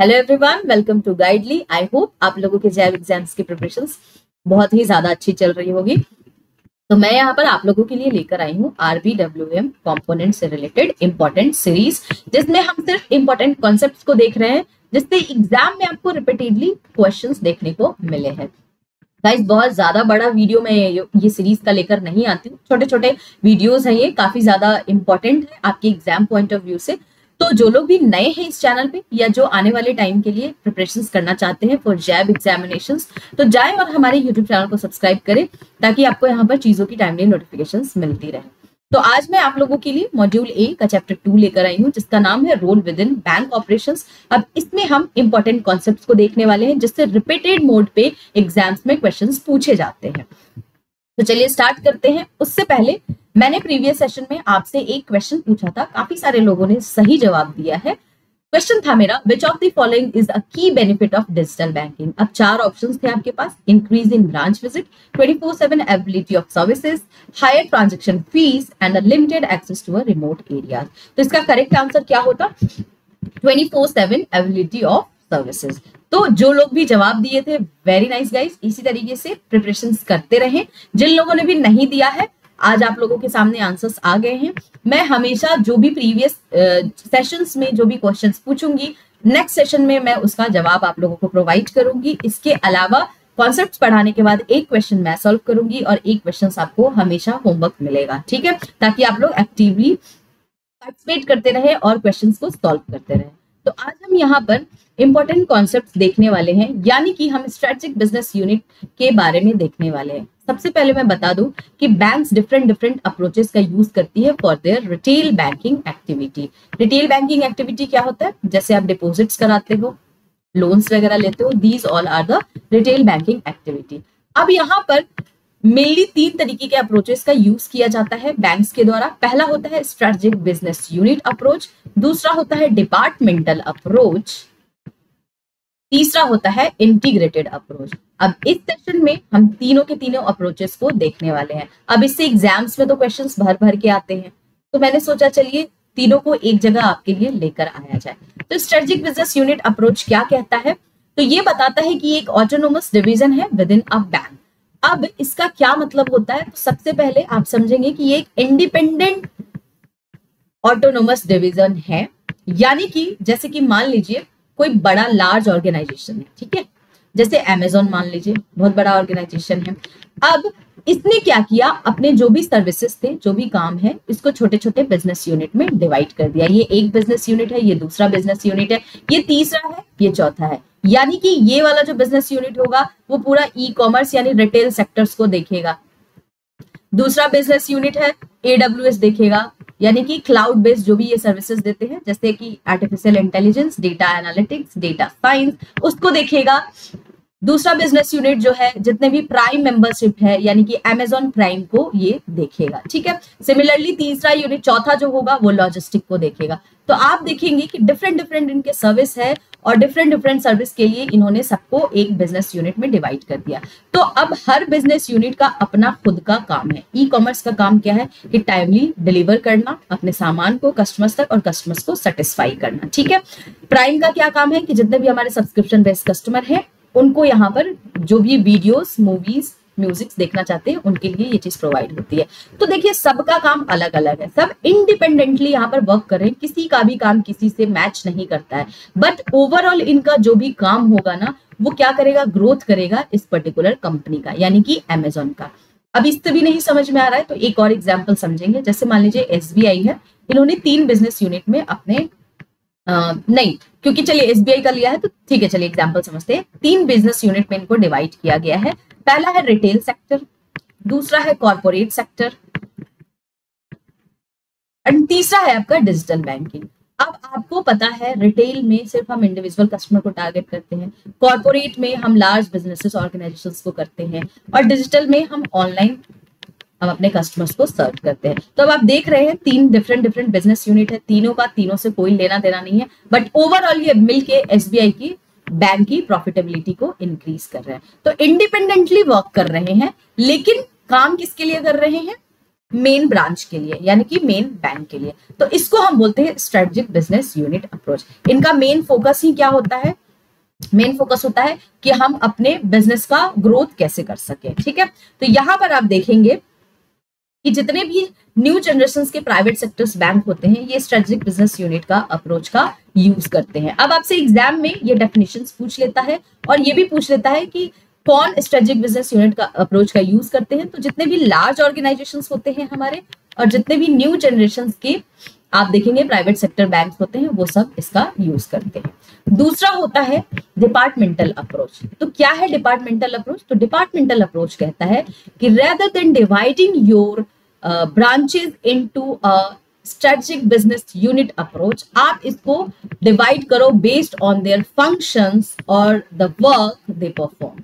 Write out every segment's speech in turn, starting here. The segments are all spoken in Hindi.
Hello everyone, welcome to Guidely. I hope आप लोगों के जैब एग्जाम्स की प्रिपरेशंस बहुत ही ज्यादा अच्छी चल रही होगी। तो मैं यहाँ पर आप लोगों के लिए लेकर आई हूँ RBWM कंपोनेंट से रिलेटेड इंपॉर्टेंट सीरीज, जिसमें हम सिर्फ इंपॉर्टेंट कॉन्सेप्ट्स को देख रहे हैं, जिससे एग्जाम में आपको रिपीटेडली क्वेश्चंस देखने को मिले हैं। गाइस, बहुत ज्यादा बड़ा वीडियो में ये सीरीज का लेकर नहीं आती हूँ, छोटे छोटे वीडियोस हैं, ये काफी ज्यादा इंपॉर्टेंट है आपके एग्जाम पॉइंट ऑफ व्यू से। तो जो लोग भी नए हैं इस चैनल पे या जो आने वाले टाइम के लिए प्रिपरेशंस करना चाहते हैं फॉर जैब एग्जामिनेशंस, तो जाएं और हमारे यूट्यूब चैनल को सब्सक्राइब करें ताकि आपको यहाँ पर चीजों की टाइमली नोटिफिकेशंस मिलती रहे। तो आज मैं आप लोगों के लिए मॉड्यूल ए का चैप्टर 2 लेकर आई हूँ, जिसका नाम है role within bank operations. अब इसमें हम इंपॉर्टेंट कॉन्सेप्ट्स को देखने वाले हैं, जिससे रिपीटेड मोड पे एग्जाम्स में क्वेश्चंस पूछे जाते हैं। तो चलिए स्टार्ट करते हैं। उससे पहले मैंने प्रीवियस सेशन में आपसे एक क्वेश्चन पूछा था, काफी सारे लोगों ने सही जवाब दिया है। क्वेश्चन था मेरा, विच of the following is a की बेनिफिट ऑफ डिजिटल बैंकिंग। अब 4 ऑप्शंस थे आपके पास: increase in branch visit, 24/7 availability of services, higher transaction fees and limited access to a remote area. तो इसका करेक्ट आंसर क्या होता? 24/7 अवेलेबिलिटी ऑफ सर्विसेज। तो जो लोग भी जवाब दिए थे, वेरी नाइस गाइस, इसी तरीके से प्रिपरेशंस करते रहें। जिन लोगों ने भी नहीं दिया है, आज आप लोगों के सामने आंसर्स आ गए हैं। मैं हमेशा जो भी प्रीवियस सेशंस में जो भी क्वेश्चंस पूछूंगी, नेक्स्ट सेशन में मैं उसका जवाब आप लोगों को प्रोवाइड करूंगी। इसके अलावा कॉन्सेप्ट्स पढ़ाने के बाद एक क्वेश्चन मैं सॉल्व करूंगी और एक क्वेश्चन आपको हमेशा होमवर्क मिलेगा, ठीक है, ताकि आप लोग एक्टिवली पार्टिसिपेट करते रहे और क्वेश्चंस को सॉल्व करते रहे। तो आज हम यहाँ पर इंपॉर्टेंट कॉन्सेप्ट्स देखने वाले हैं, यानी कि हम स्ट्रेटेजिक बिजनेस यूनिट के बारे में देखने वाले हैं। सबसे पहले मैं बता दूं कि बैंक्स डिफरेंट अप्रोचेस का यूज करती है for their retail banking activity. Retail banking activity क्या होता है? जैसे आप डिपॉजिट्स कराते हो, लोन्स वगैरह लेते हो, these all are the retail banking activity. अब यहाँ पर मेनली 3 तरीके के अप्रोचेस का यूज किया जाता है बैंक्स के द्वारा। पहला होता है स्ट्रेटेजिक बिजनेस यूनिट अप्रोच, दूसरा होता है डिपार्टमेंटल अप्रोच, तीसरा होता है इंटीग्रेटेड अप्रोच। अब इस सेशन में हम तीनों के तीनों अप्रोचेस को देखने वाले हैं। अब इससे एग्जाम्स में तो क्वेश्चंस भर भर के आते हैं, तो मैंने सोचा चलिए तीनों को एक जगह आपके लिए लेकर आया जाए। तो स्ट्रेटेजिक बिजनेस यूनिट अप्रोच क्या कहता है? तो ये बताता है कि एक ऑटोनोमस डिवीजन है विद इन अ बैंक। अब इसका क्या मतलब होता है? तो सबसे पहले आप समझेंगे कि ये एक इंडिपेंडेंट ऑटोनोमस डिवीजन है, यानी कि जैसे कि मान लीजिए कोई बड़ा लार्ज ऑर्गेनाइजेशन है, ठीक है, जैसे अमेजोन मान लीजिए, बहुत बड़ा ऑर्गेनाइजेशन है। अब इसने क्या किया, अपने जो भी सर्विसेज थे, जो भी काम है, इसको छोटे छोटे बिजनेस यूनिट में डिवाइड कर दिया। ये एक बिजनेस यूनिट है, ये दूसरा बिजनेस यूनिट है, ये तीसरा है, ये चौथा है। यानी कि ये वाला जो बिजनेस यूनिट होगा वो पूरा ई कॉमर्स यानी रिटेल सेक्टर्स को देखेगा। दूसरा बिजनेस यूनिट है AWS देखेगा, यानी कि क्लाउड बेस्ड जो भी ये सर्विसेज देते हैं, जैसे कि artificial intelligence, data analytics, data science, उसको देखेगा। दूसरा बिजनेस यूनिट जो है, जितने भी प्राइम मेंबरशिप है, यानी कि अमेजॉन प्राइम को ये देखेगा, ठीक है। सिमिलरली तीसरा यूनिट, चौथा जो होगा, वो लॉजिस्टिक को देखेगा। तो आप देखेंगे कि डिफरेंट इनके सर्विस है और डिफरेंट सर्विस के लिए इन्होंने सबको एक बिजनेस यूनिट में डिवाइड कर दिया। तो अब हर बिजनेस यूनिट का अपना खुद का काम है। ई कॉमर्स का काम क्या है कि टाइमली डिलीवर करना अपने सामान को कस्टमर्स तक और कस्टमर्स को सेटिस्फाई करना, ठीक है। प्राइम का क्या काम है कि जितने भी हमारे सब्सक्रिप्शन बेस्ड कस्टमर हैं, उनको यहाँ पर जो भी वीडियोस, मूवीज, म्यूजिक देखना चाहते हैं, उनके लिए ये चीज प्रोवाइड होती है। तो देखिए, सबका काम अलग अलग है, सब इंडिपेंडेंटली यहाँ पर वर्क कर रहे हैं, किसी का भी काम किसी से मैच नहीं करता है। बट ओवरऑल इनका जो भी काम होगा ना, वो क्या करेगा, ग्रोथ करेगा इस पर्टिकुलर कंपनी का, यानी कि अमेजॉन का। अब इससे भी नहीं समझ में आ रहा है तो एक और एग्जाम्पल समझेंगे। जैसे मान लीजिए SBI है, इन्होंने 3 बिजनेस यूनिट में अपने नहीं, क्योंकि चलिए SBI का लिया है तो ठीक है, चलिए एग्जांपल समझते हैं। 3 बिजनेस यूनिट में इनको डिवाइड किया गया है। पहला है रिटेल सेक्टर, दूसरा है कॉर्पोरेट सेक्टर और तीसरा है आपका डिजिटल बैंकिंग। अब आपको पता है, रिटेल में सिर्फ हम इंडिविजुअल कस्टमर को टारगेट करते हैं, कॉर्पोरेट में हम लार्ज बिजनेसेस ऑर्गेनाइजेशंस को करते हैं, और डिजिटल में हम ऑनलाइन हम अपने कस्टमर्स को सर्व करते हैं। तो अब आप देख रहे हैं 3 डिफरेंट बिजनेस यूनिट है, तीनों का तीनों से कोई लेना देना नहीं है, बट ओवरऑल ये मिलके SBI की बैंक की प्रॉफिटेबिलिटी को इंक्रीज कर रहे हैं। तो इंडिपेंडेंटली वर्क कर रहे हैं, लेकिन काम किसके लिए कर रहे हैं? मेन ब्रांच के लिए यानी कि मेन बैंक के लिए। तो इसको हम बोलते हैं स्ट्रेटेजिक बिजनेस यूनिट अप्रोच। इनका मेन फोकस ही क्या होता है? मेन फोकस होता है कि हम अपने बिजनेस का ग्रोथ कैसे कर सके। ठीक है, तो यहां पर आप देखेंगे कि जितने भी न्यू जनरेशन के प्राइवेट सेक्टर्स बैंक होते हैं ये स्ट्रेटेजिक बिजनेस यूनिट का अप्रोच का यूज करते हैं। अब आपसे एग्जाम में ये डेफिनेशंस पूछ लेता है और ये भी पूछ लेता है कि कौन स्ट्रेटेजिक बिजनेस यूनिट का अप्रोच का यूज करते हैं। तो जितने भी लार्ज ऑर्गेनाइजेशंस होते हैं हमारे और जितने भी न्यू जनरेशन के आप देखेंगे प्राइवेट सेक्टर बैंक होते हैं वो सब इसका यूज करते हैं। दूसरा होता है डिपार्टमेंटल अप्रोच। तो क्या है डिपार्टमेंटल अप्रोच? तो डिपार्टमेंटल अप्रोच कहता है कि rather than dividing your branches into a strategic business unit approach, आप इसको डिवाइड करो बेस्ड ऑन देयर फंक्शंस और the work they perform.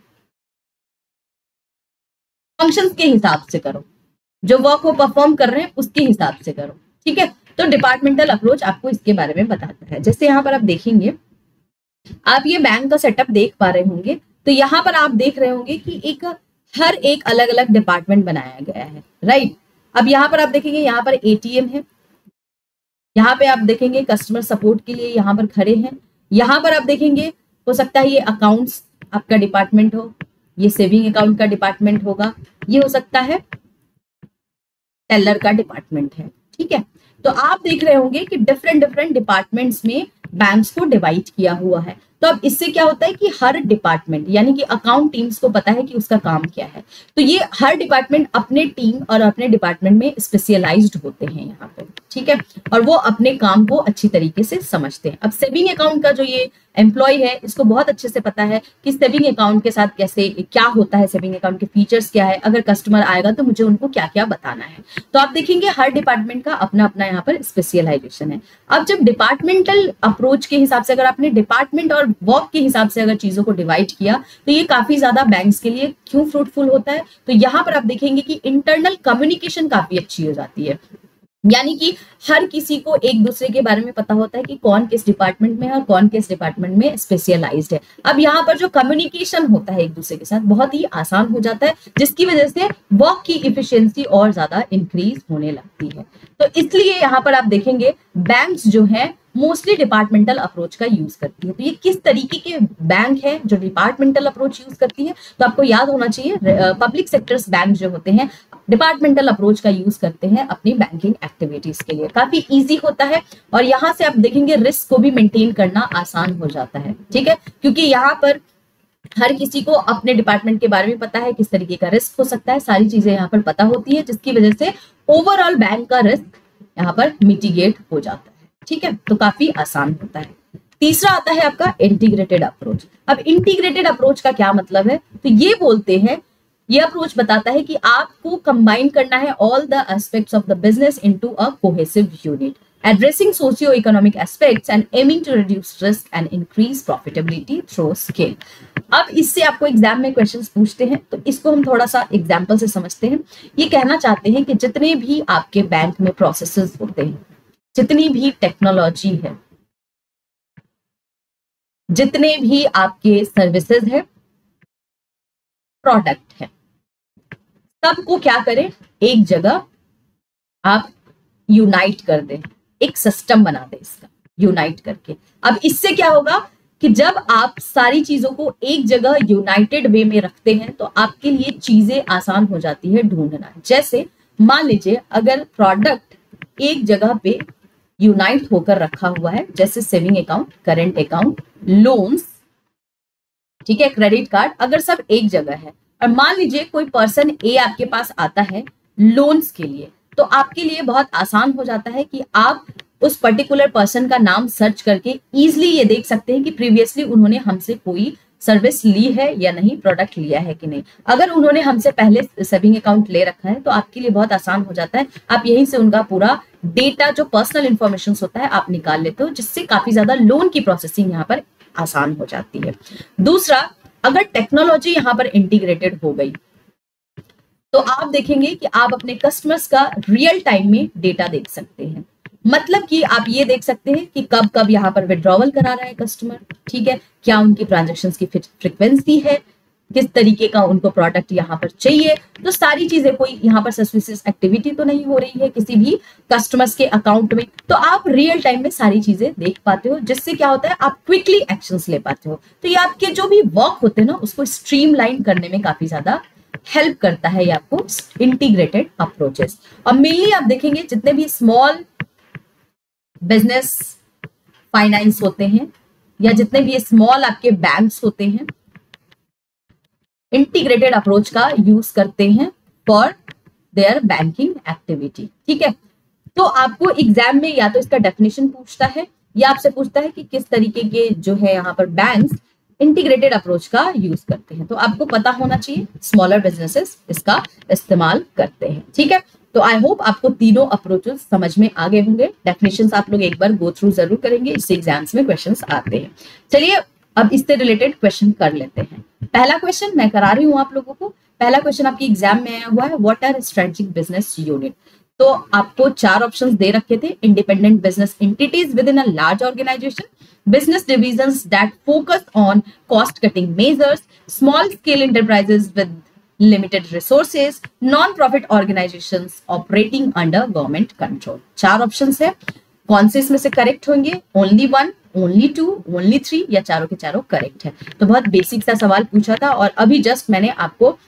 Functions के हिसाब से करो, जो वर्क वो परफॉर्म कर रहे हैं उसके हिसाब से करो। ठीक है, तो डिपार्टमेंटल अप्रोच आपको इसके बारे में बताता है। जैसे यहाँ पर आप देखेंगे, आप ये बैंक का सेटअप देख पा रहे होंगे, तो यहाँ पर आप देख रहे होंगे कि हर एक अलग अलग डिपार्टमेंट बनाया गया है, राइट। अब यहाँ पर आप देखेंगे, यहाँ पर एटीएम है, यहाँ पे आप देखेंगे कस्टमर सपोर्ट के लिए यहाँ पर खड़े हैं, यहाँ पर आप देखेंगे हो सकता है ये अकाउंट्स आपका डिपार्टमेंट हो, ये सेविंग अकाउंट का डिपार्टमेंट होगा, ये हो सकता है टेलर का डिपार्टमेंट है। ठीक है, तो आप देख रहे होंगे कि डिफरेंट डिफरेंट डिपार्टमेंट्स में बैंक्स को डिवाइड किया हुआ है। तो अब इससे क्या होता है कि हर डिपार्टमेंट यानी कि अकाउंट टीम्स को पता है कि उसका काम क्या है। तो ये हर डिपार्टमेंट अपने टीम और अपने डिपार्टमेंट में स्पेशलाइज्ड होते हैं यहाँ पे। ठीक है, और वो अपने काम को अच्छी तरीके से समझते हैं। अब सेविंग अकाउंट का जो ये एम्प्लॉय है इसको बहुत अच्छे से पता है कि सेविंग अकाउंट के साथ कैसे क्या होता है, सेविंग अकाउंट के फीचर्स क्या है, अगर कस्टमर आएगा तो मुझे उनको क्या क्या बताना है। तो आप देखेंगे हर डिपार्टमेंट का अपना अपना यहाँ पर स्पेशलाइजेशन है। अब जब डिपार्टमेंटल अप्रोच के हिसाब से अगर आपने डिपार्टमेंट और वर्क के हिसाब से अगर चीजों को डिवाइड किया तो ये काफी ज्यादा बैंक्स के लिए क्यों फ्रूटफुल होता है। तो यहाँ पर आप देखेंगे कि इंटरनल कम्युनिकेशन काफी अच्छी हो जाती है, यानी कि हर किसी को एक दूसरे के बारे में पता होता है कि कौन किस डिपार्टमेंट में है और कौन किस डिपार्टमेंट में स्पेशलाइज्ड है। अब यहाँ पर जो कम्युनिकेशन होता है एक दूसरे के साथ बहुत ही आसान हो जाता है, जिसकी वजह से वर्क की इफिशियंसी और ज्यादा इंक्रीज होने लगती है। तो इसलिए यहाँ पर आप देखेंगे बैंक्स जो है मोस्टली डिपार्टमेंटल अप्रोच का यूज करती है। तो ये किस तरीके के बैंक है जो डिपार्टमेंटल अप्रोच यूज करती है? तो आपको याद होना चाहिए पब्लिक सेक्टर्स बैंक जो होते हैं डिपार्टमेंटल अप्रोच का यूज करते हैं अपनी बैंकिंग एक्टिविटीज के लिए। काफी इजी होता है और यहाँ से आप देखेंगे रिस्क को भी मेंटेन करना आसान हो जाता है। ठीक है, क्योंकि यहाँ पर हर किसी को अपने डिपार्टमेंट के बारे में पता है, किस तरीके का रिस्क हो सकता है, सारी चीजें यहाँ पर पता होती है, जिसकी वजह से ओवरऑल बैंक का रिस्क यहाँ पर मिटिगेट हो जाता है। ठीक है, तो काफी आसान होता है। तीसरा आता है आपका इंटीग्रेटेड अप्रोच। अब इंटीग्रेटेड अप्रोच का क्या मतलब है? तो ये बोलते हैं, ये अप्रोच बताता है कि आपको कंबाइन करना है all the aspects of the business into a cohesive unit, addressing socio economic aspects and aiming to reduce risk and increase profitability through scale. अब इससे आपको एग्जाम में क्वेश्चंस पूछते हैं, तो इसको हम थोड़ा सा एग्जांपल से समझते हैं। ये कहना चाहते हैं कि जितने भी आपके बैंक में प्रोसेसेस होते हैं, जितनी भी टेक्नोलॉजी है, जितने भी आपके सर्विसेज है, प्रोडक्ट है, सबको क्या करें, एक जगह आप यूनाइट कर दें, एक सिस्टम बना दें इसका यूनाइट करके। अब इससे क्या होगा कि जब आप सारी चीजों को एक जगह यूनाइटेड वे में रखते हैं तो आपके लिए चीजें आसान हो जाती है ढूंढना। जैसे मान लीजिए अगर प्रोडक्ट एक जगह पे यूनाइट होकर रखा हुआ है, जैसे saving account, current account, loans, ठीक है, क्रेडिट कार्ड, अगर सब एक जगह है और मान लीजिए कोई पर्सन ए आपके पास आता है लोन्स के लिए, तो आपके लिए बहुत आसान हो जाता है कि आप उस पर्टिकुलर पर्सन का नाम सर्च करके इजिली ये देख सकते हैं कि प्रीवियसली उन्होंने हमसे कोई सर्विस ली है या नहीं, प्रोडक्ट लिया है कि नहीं। अगर उन्होंने हमसे पहले सेविंग अकाउंट ले रखा है तो आपके लिए बहुत आसान हो जाता है, आप यहीं से उनका पूरा डेटा जो पर्सनल इंफॉर्मेशन होता है आप निकाल लेते हो, जिससे काफी ज्यादा लोन की प्रोसेसिंग यहाँ पर आसान हो जाती है। दूसरा, अगर टेक्नोलॉजी यहाँ पर इंटीग्रेटेड हो गई तो आप देखेंगे कि आप अपने कस्टमर्स का रियल टाइम में डेटा देख सकते हैं। मतलब कि आप ये देख सकते हैं कि कब कब यहाँ पर विड्रॉवल करा रहा है कस्टमर, ठीक है, क्या उनकी ट्रांजैक्शंस की फ्रीक्वेंसी है, किस तरीके का उनको प्रोडक्ट यहाँ पर चाहिए। तो सारी चीजें, कोई यहाँ पर सस्पिशियस एक्टिविटी तो नहीं हो रही है किसी भी कस्टमर्स के अकाउंट में, तो आप रियल टाइम में सारी चीजें देख पाते हो, जिससे क्या होता है आप क्विकली एक्शंस ले पाते हो। तो ये आपके जो भी वर्क होते हैं ना उसको स्ट्रीमलाइन करने में काफी ज्यादा हेल्प करता है ये आपको इंटीग्रेटेड अप्रोचेस। और मेनली आप देखेंगे जितने भी स्मॉल बिजनेस फाइनेंस होते हैं या जितने भी स्मॉल आपके बैंक्स होते हैं, इंटीग्रेटेड अप्रोच का यूज करते हैं फॉर देयर बैंकिंग एक्टिविटी। ठीक है, तो आपको एग्जाम में या तो इसका डेफिनेशन पूछता है या आपसे पूछता है कि किस तरीके के जो है यहाँ पर बैंक्स इंटीग्रेटेड अप्रोच का यूज करते हैं। तो आपको पता होना चाहिए स्मॉलर बिजनेसेस इसका इस्तेमाल करते हैं। ठीक है, तो आई होप आपको तीनों अप्रोचेस समझ में आ गए होंगे। डेफिनेशंस आप लोग एक बार गो थ्रू जरूर करेंगे, इससे एग्जाम्स में क्वेश्चंस आते हैं। चलिए अब इससे रिलेटेड क्वेश्चन कर लेते हैं। पहला क्वेश्चन मैं करा रही हूं आप लोगों को। पहला क्वेश्चन आपके एग्जाम में आया हुआ है, what are strategic business unit. तो आपको 4 ऑप्शंस दे रखे थे, independent business entities with in a large organisation, business divisions that focus on cost cutting measures, small scale enterprises with limited resources, non-profit organizations operating under government control। 4 options है, कौन से इसमें से करेक्ट होंगे? ओनली 1, ओनली 2, ओनली 3 या चारों के चारों करेक्ट है। तो बहुत बेसिक सा सवाल पूछा था और अभी जस्ट मैंने आपको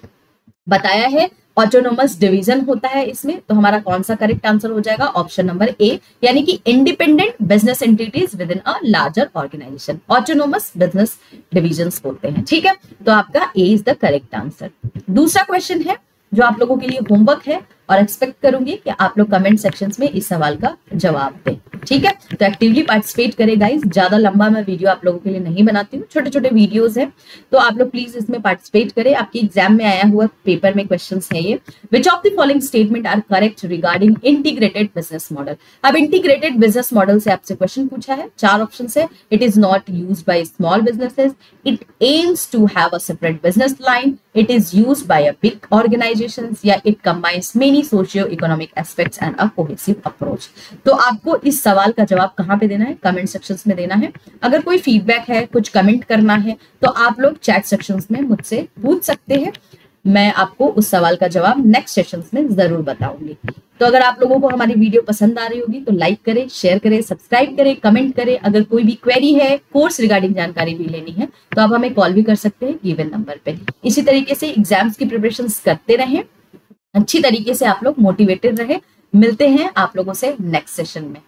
बताया है ऑटोनोमस डिवीजन होता है इसमें। तो हमारा कौन सा करेक्ट आंसर हो जाएगा? ऑप्शन नंबर ए, यानी कि independent business entities with in a larger organization, autonomous business divisions बोलते हैं। ठीक है, तो आपका A is the correct answer. दूसरा क्वेश्चन है जो आप लोगों के लिए होमवर्क है और एक्सपेक्ट करूंगी कि आप लोग कमेंट सेक्शंस में इस सवाल का जवाब दें। ठीक है, तो एक्टिवली पार्टिसिपेट करें गाइस। ज्यादा लंबा मैं वीडियो आप लोगों के लिए नहीं बनाती हूँ, छोटे छोटे वीडियोस हैं, तो आप लोग प्लीज इसमें पार्टिसिपेट करें। आपके एग्जाम में आया हुआ पेपर में क्वेश्चंस है ये, which of the following statement are correct regarding integrated business model. अब इंटीग्रेटेड बिजनेस मॉडल से आपसे क्वेश्चन पूछा है, 4 ऑप्शन है। It is not used by small businesses, it aims to have a separate business line, it is used by a big organizations, या it combines many socio-economic aspects and a cohesive approach। तो आपको इस सवाल का जवाब कहाँ पे देना है? कमेंट सेक्शंस में देना है। अगर कोई फीडबैक है, कुछ कमेंट करना है, तो आप लोग चैट सेक्शंस में मुझसे पूछ सकते हैं। मैं आपको उस सवाल का जवाब नेक्स्ट सेशंस में जरूर बताऊंगी। तो अगर आप लोगों को हमारी वीडियो पसंद आ रही होगी तो लाइक करें, शेयर करें, सब्सक्राइब करें, कमेंट करें। अगर कोई भी क्वेरी है, कोर्स रिगार्डिंग जानकारी भी लेनी है, तो आप हमें कॉल भी कर सकते हैं गिवन नंबर पे। इसी तरीके से एग्जाम्स की प्रिपरेशंस करते रहें, अच्छी तरीके से आप लोग मोटिवेटेड रहे। मिलते हैं आप लोगों से नेक्स्ट सेशन में।